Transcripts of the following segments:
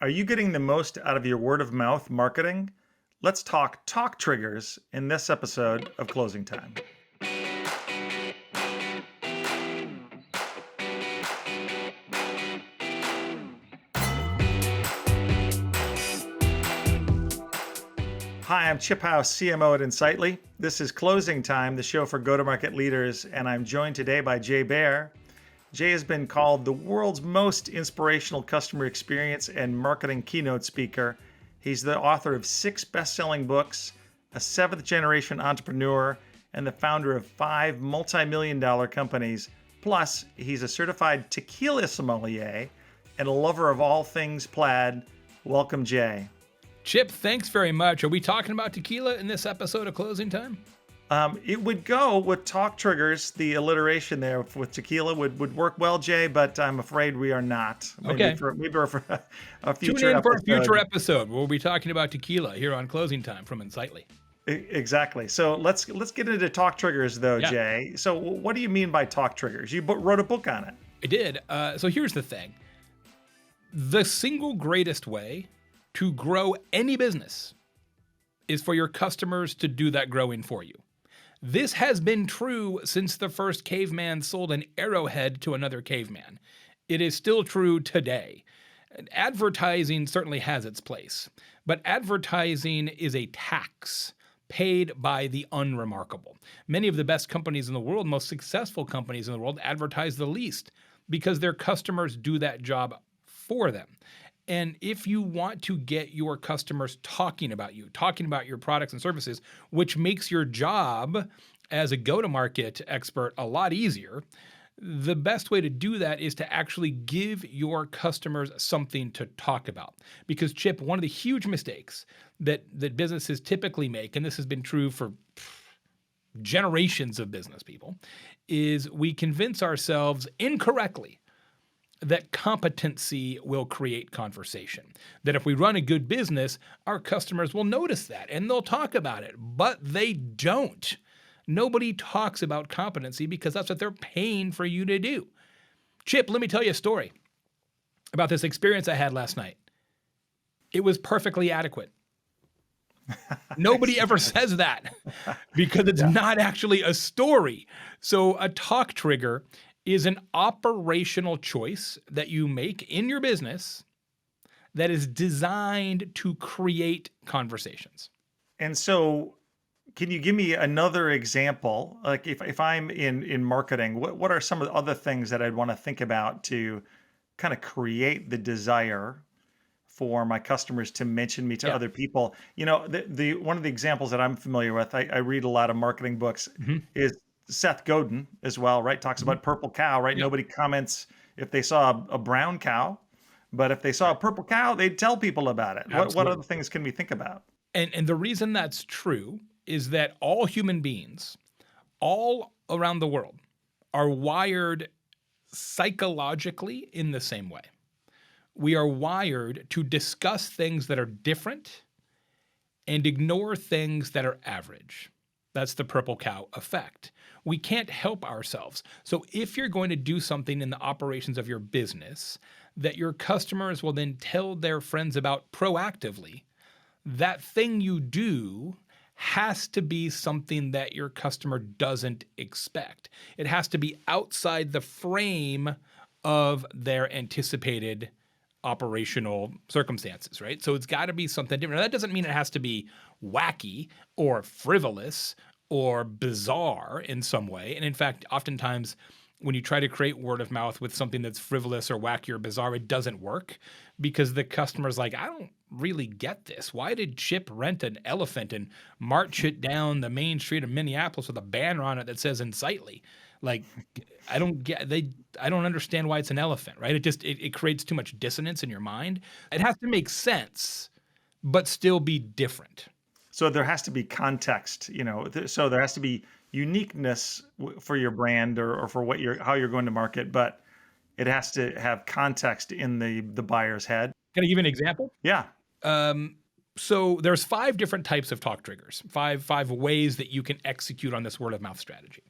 Are you getting the most out of your word of mouth marketing? Let's talk triggers in this episode of Closing Time. Hi, I'm Chip House, CMO at Insightly. This is Closing Time, the show for go-to-market leaders, and I'm joined today by Jay Baer. Jay has been called the world's most inspirational customer experience and marketing keynote speaker. He's the author of 6 best-selling books, a 7th-generation entrepreneur, and the founder of 5 multi-million-dollar companies. Plus, he's a certified tequila sommelier and a lover of all things plaid. Welcome, Jay. Chip, thanks very much. Are we talking about tequila in this episode of Closing Time? It would go with talk triggers. The alliteration there with tequila would work well, Jay, but I'm afraid we are not. Okay. Maybe for a future Tune in for a episode. future episode where we'll be talking about tequila here on Closing Time from Insightly. Exactly. So let's get into talk triggers, though, Yeah. Jay. So what do you mean by talk triggers? You wrote a book on it. I did. So here's the thing. The single greatest way to grow any business is for your customers to do that growing for you. This has been true since the first caveman sold an arrowhead to another caveman. It is still true today. Advertising certainly has its place, but advertising is a tax paid by the unremarkable. Many of the best companies in the world, most successful companies in the world, advertise the least because their customers do that job for them. And if you want to get your customers talking about you, talking about your products and services, which makes your job as a go-to-market expert a lot easier, the best way to do that is to actually give your customers something to talk about. Because, Chip, one of the huge mistakes that businesses typically make, and this has been true for generations of business people, is we convince ourselves incorrectly that competency will create conversation. That if we run a good business, our customers will notice that and they'll talk about it, but they don't. Nobody talks about competency because that's what they're paying for you to do. Chip, let me tell you a story about this experience I had last night. It was perfectly adequate. Nobody ever says that because it's not actually a story. So a talk trigger is an operational choice that you make in your business that is designed to create conversations. And so can you give me another example? Like if I'm in marketing, what are some of the other things that I'd want to think about to kind of create the desire for my customers to mention me to Yeah. other people? You know, the one of the examples that I'm familiar with, I read a lot of marketing books, Mhm. is Seth Godin as well, right? Talks Mhm. about purple cow, right? Yep. Nobody comments if they saw a brown cow, but if they saw a purple cow, they'd tell people about it. What other Absolutely. things can we think about? And the reason that's true is that all human beings, all around the world, are wired psychologically in the same way. We are wired to discuss things that are different and ignore things that are average. That's the purple cow effect. We can't help ourselves. So if you're going to do something in the operations of your business that your customers will then tell their friends about proactively, that thing you do has to be something that your customer doesn't expect. It has to be outside the frame of their anticipated operational circumstances, right? So it's got to be something different. Now, that doesn't mean it has to be wacky or frivolous or bizarre in some way. And in fact, oftentimes when you try to create word of mouth with something that's frivolous or wacky or bizarre, it doesn't work because the customer's like, I don't really get this. Why did Chip rent an elephant and march it down the main street of Minneapolis with a banner on it that says Insightly? Like, I don't understand why it's an elephant, right? It creates too much dissonance in your mind. It has to make sense, but still be different. So there has to be context, so there has to be uniqueness for your brand or for how you're going to market, but it has to have context in the buyer's head. Can I give you an example? Yeah. So there's 5 different types of talk triggers, five ways that you can execute on this word of mouth strategy.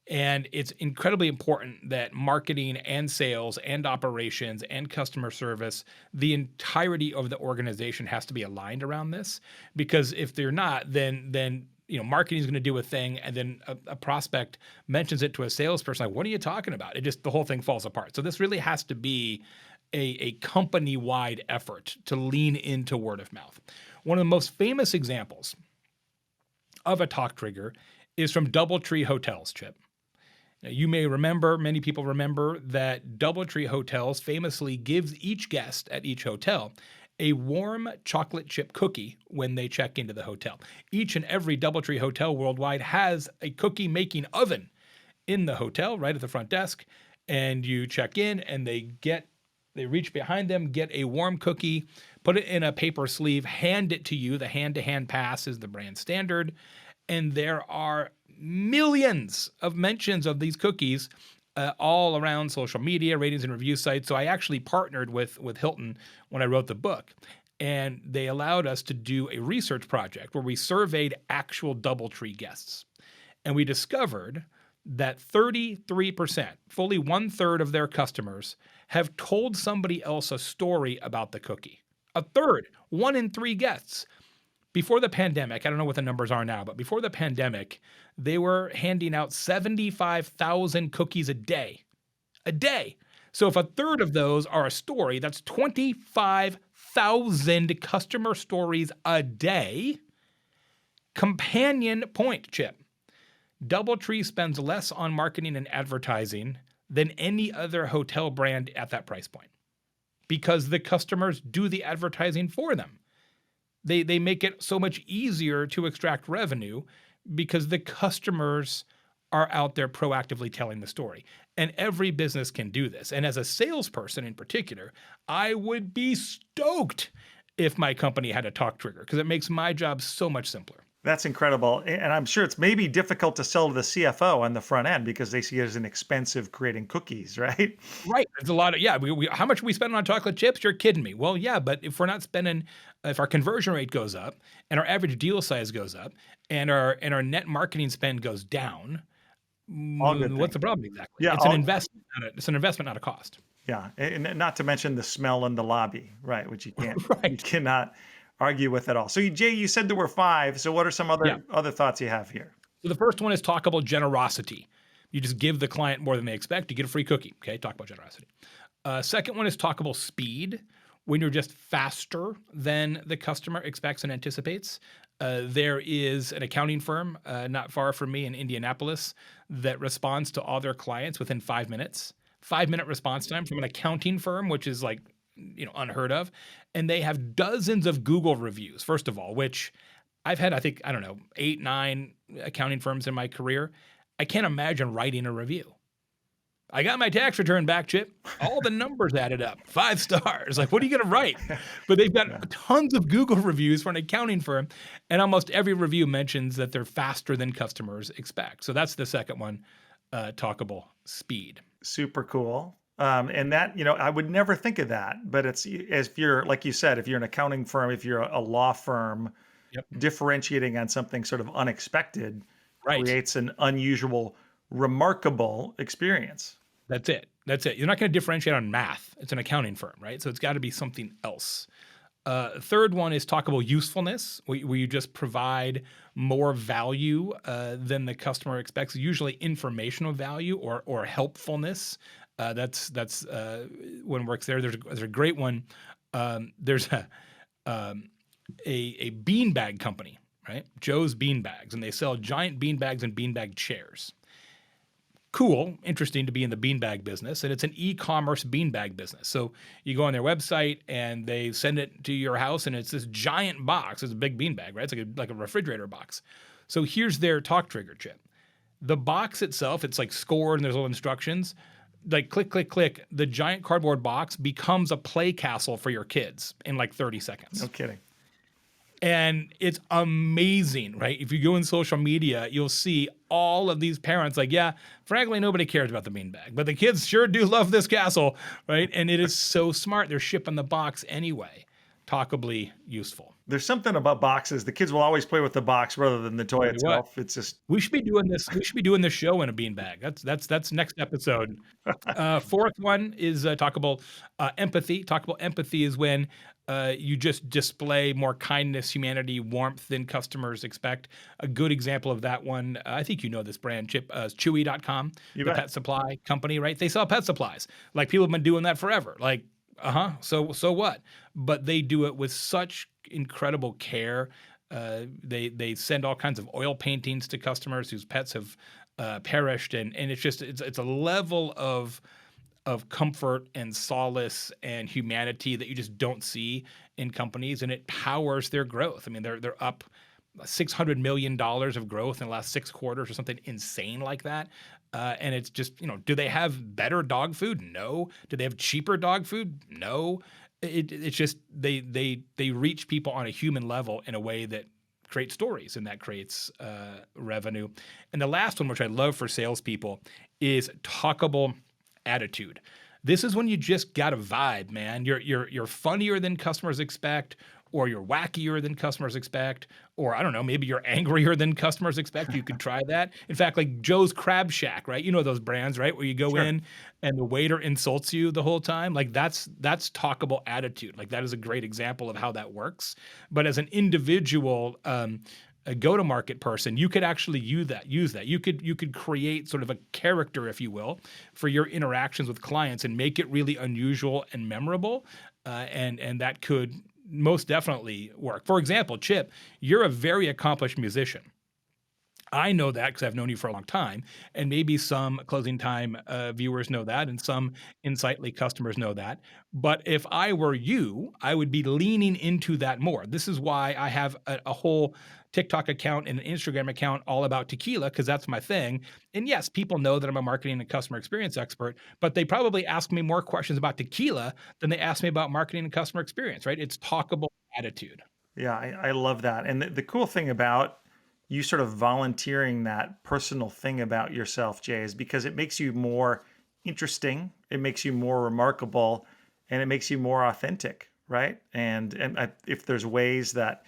And it's incredibly important that marketing and sales and operations and customer service, the entirety of the organization has to be aligned around this. Because if they're not, then marketing is going to do a thing, and then a prospect mentions it to a salesperson, like, what are you talking about? It just, the whole thing falls apart. So this really has to be a company-wide effort to lean into word of mouth. One of the most famous examples of a talk trigger is from DoubleTree Hotels, Chip. Now, you may remember, many people remember, that DoubleTree Hotels famously gives each guest at each hotel a warm chocolate chip cookie when they check into the hotel. Each and every DoubleTree hotel worldwide has a cookie making oven in the hotel right at the front desk, and you check in and they reach behind them, get a warm cookie, put it in a paper sleeve, hand it to you. The hand-to-hand pass is the brand standard, and there are millions of mentions of these cookies all around social media, ratings and review sites. So I actually partnered with Hilton when I wrote the book, and they allowed us to do a research project where we surveyed actual DoubleTree guests. And we discovered that 33%, fully 1/3 of their customers, have told somebody else a story about the cookie. A third, 1 in 3 guests. Before the pandemic, I don't know what the numbers are now, but before the pandemic, they were handing out 75,000 cookies a day. A day. So if a third of those are a story, that's 25,000 customer stories a day. Companion point, Chip. DoubleTree spends less on marketing and advertising than any other hotel brand at that price point, because the customers do the advertising for them. They make it so much easier to extract revenue because the customers are out there proactively telling the story. And every business can do this. And as a salesperson in particular, I would be stoked if my company had a talk trigger, because it makes my job so much simpler. That's incredible. And I'm sure it's maybe difficult to sell to the CFO on the front end because they see it as an expensive creating cookies, right? Right. There's a lot of, yeah, how much are we spending on chocolate chips? You're kidding me. Well, yeah, but if we're not spending, if our conversion rate goes up and our average deal size goes up and our net marketing spend goes down, All good what's things. the problem exactly? Yeah, It's an investment, it's an investment, not a cost. yeah, and not to mention the smell in the lobby, right? Which you Right. cannot argue with at all. So, Jay, you said there were 5. So, what are some Yeah. other thoughts you have here? So the first one is Talkable Generosity. You just give the client more than they expect, you get a free cookie. Okay, Talkable Generosity. Second one is Talkable Speed, when you're just faster than the customer expects and anticipates. There is an accounting firm not far from me in Indianapolis that responds to all their clients within 5 minutes. 5-minute response time from an accounting firm, which is like, unheard of. And they have dozens of Google reviews, first of all, which I've had, I think, I don't know, 8, 9 accounting firms in my career. I can't imagine writing a review. I got my tax return back, Chip. All the numbers added up. 5 stars. Like, what are you going to write? But they've got tons of Google reviews for an accounting firm, and almost every review mentions that they're faster than customers expect. So that's the second one, Talkable Speed. Super cool. And that, I would never think of that, but it's, if you're, like you said, if you're an accounting firm, if you're a law firm, Yep. differentiating on something sort of unexpected Right. creates an unusual, remarkable experience. That's it. That's it. You're not going to differentiate on math. It's an accounting firm, right? So it's got to be something else. Third one is Talkable Usefulness, where you just provide more value than the customer expects, usually informational value or helpfulness. That's one works there. There's a great one. There's a beanbag company, right? Joe's Beanbags, and they sell giant beanbags and beanbag chairs. Cool, interesting to be in the beanbag business, and it's an e-commerce beanbag business. So you go on their website and they send it to your house, and it's this giant box. It's a big beanbag, right? It's like a refrigerator box. So here's their talk trigger, Chip. The box itself, it's like scored and there's little instructions. Like click, click, click. The giant cardboard box becomes a play castle for your kids in like 30 seconds. No kidding. And it's amazing, right? If you go in social media, you'll see all of these parents like, yeah, frankly, nobody cares about the beanbag, but the kids sure do love this castle, right? And it is so smart. They're shipping the box anyway. talkably useful. There's something about boxes. The kids will always play with the box rather than the toy Tell you what, itself. It's just, we should be doing this. We should be doing this show in a beanbag. That's next episode. Fourth one is Talkable Empathy. Talkable Empathy is when you just display more kindness, humanity, warmth than customers expect. A good example of that one, I think you know this brand, Chip, is Chewy.com, you the bet. pet supply company, right? They sell pet supplies. Like people have been doing that forever. Like, so what? But they do it with such incredible care. They send all kinds of oil paintings to customers whose pets have perished, and it's a level of comfort and solace and humanity that you just don't see in companies, and it powers their growth. I mean, they're up $600 million of growth in the last 6 quarters or something insane like that. And it's just, do they have better dog food? No. Do they have cheaper dog food? No. It's just they reach people on a human level in a way that creates stories, and that creates revenue. And the last one, which I love for salespeople, is Talkable Attitude. This is when you just got a vibe, man. You're funnier than customers expect, or you're wackier than customers expect, or I don't know, maybe you're angrier than customers expect. You could try that. In fact, like Joe's Crab Shack, right? You know those brands, right? Where you go Sure. in and the waiter insults you the whole time. Like that's Talkable Attitude. Like that is a great example of how that works. But as an individual, a go-to-market person, you could actually use that. You could create sort of a character, if you will, for your interactions with clients and make it really unusual and memorable. And that could most definitely work. For example, Chip, you're a very accomplished musician. I know that because I've known you for a long time, and maybe some Closing Time viewers know that, and some Insightly customers know that. But if I were you, I would be leaning into that more. This is why I have a whole TikTok account and an Instagram account all about tequila, because that's my thing. And yes, people know that I'm a marketing and customer experience expert, but they probably ask me more questions about tequila than they ask me about marketing and customer experience, right? It's Talkable Attitude. Yeah, I love that. And the cool thing about you sort of volunteering that personal thing about yourself, Jay, is because it makes you more interesting, it makes you more remarkable, and it makes you more authentic, right? If there's ways that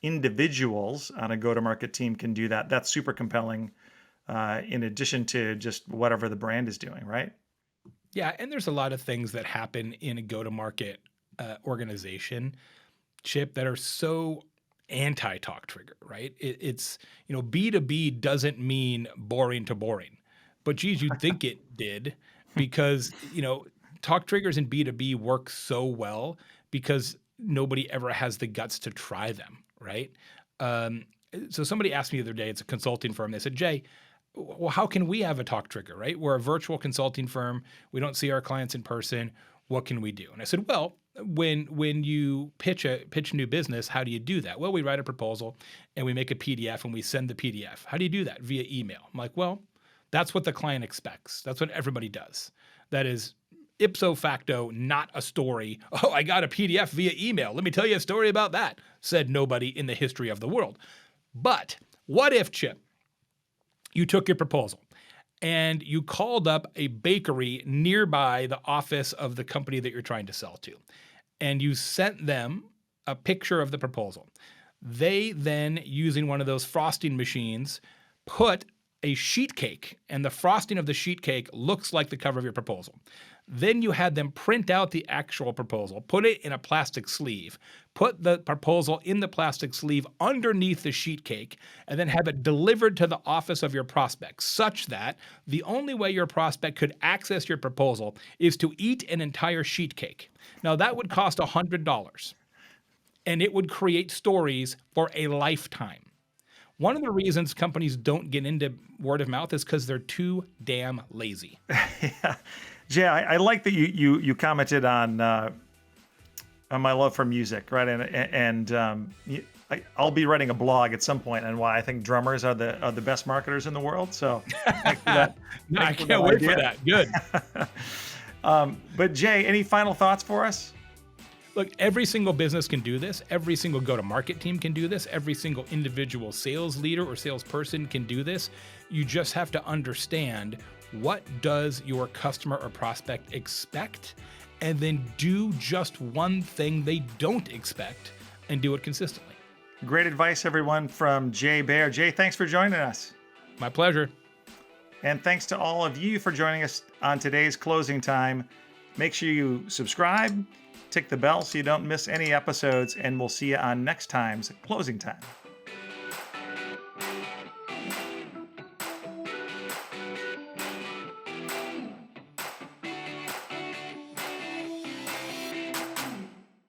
individuals on a go-to-market team can do that, that's super compelling. In addition to just whatever the brand is doing, right? Yeah, and there's a lot of things that happen in a go-to-market organization, Chip, that are so anti-talk trigger, right? It's B2B doesn't mean boring to boring, but geez, you'd think it did, because talk triggers in B2B work so well because nobody ever has the guts to try them, right? So somebody asked me the other day, it's a consulting firm, they said, Jay, well, how can we have a talk trigger, right? We're a virtual consulting firm. We don't see our clients in person. What can we do? And I said, well, when you pitch a new business, how do you do that? Well, we write a proposal and we make a PDF and we send the PDF. How do you do that? Via email. I'm like, well, that's what the client expects. That's what everybody does. That is ipso facto not a story. Oh, I got a PDF via email. Let me tell you a story about that, said nobody in the history of the world. But what if, Chip, you took your proposal and you called up a bakery nearby the office of the company that you're trying to sell to, and you sent them a picture of the proposal. They then, using one of those frosting machines, put a sheet cake, and the frosting of the sheet cake looks like the cover of your proposal. Then you had them print out the actual proposal, put it in a plastic sleeve, put the proposal in the plastic sleeve underneath the sheet cake, and then have it delivered to the office of your prospect, such that the only way your prospect could access your proposal is to eat an entire sheet cake. Now, that would cost $100, and it would create stories for a lifetime. One of the reasons companies don't get into word of mouth is because they're too damn lazy. Yeah. Jay, I like that you commented on my love for music, right? I'll be writing a blog at some point on why I think drummers are the best marketers in the world. So I can't wait for that. Good. But Jay, any final thoughts for us? Look, every single business can do this. Every single go-to-market team can do this. Every single individual sales leader or salesperson can do this. You just have to understand, what does your customer or prospect expect? and then do just one thing they don't expect and do it consistently. Great advice, everyone, from Jay Baer. Jay, thanks for joining us. My pleasure. And thanks to all of you for joining us on today's Closing Time. Make sure you subscribe, tick the bell so you don't miss any episodes, and we'll see you on next time's Closing Time.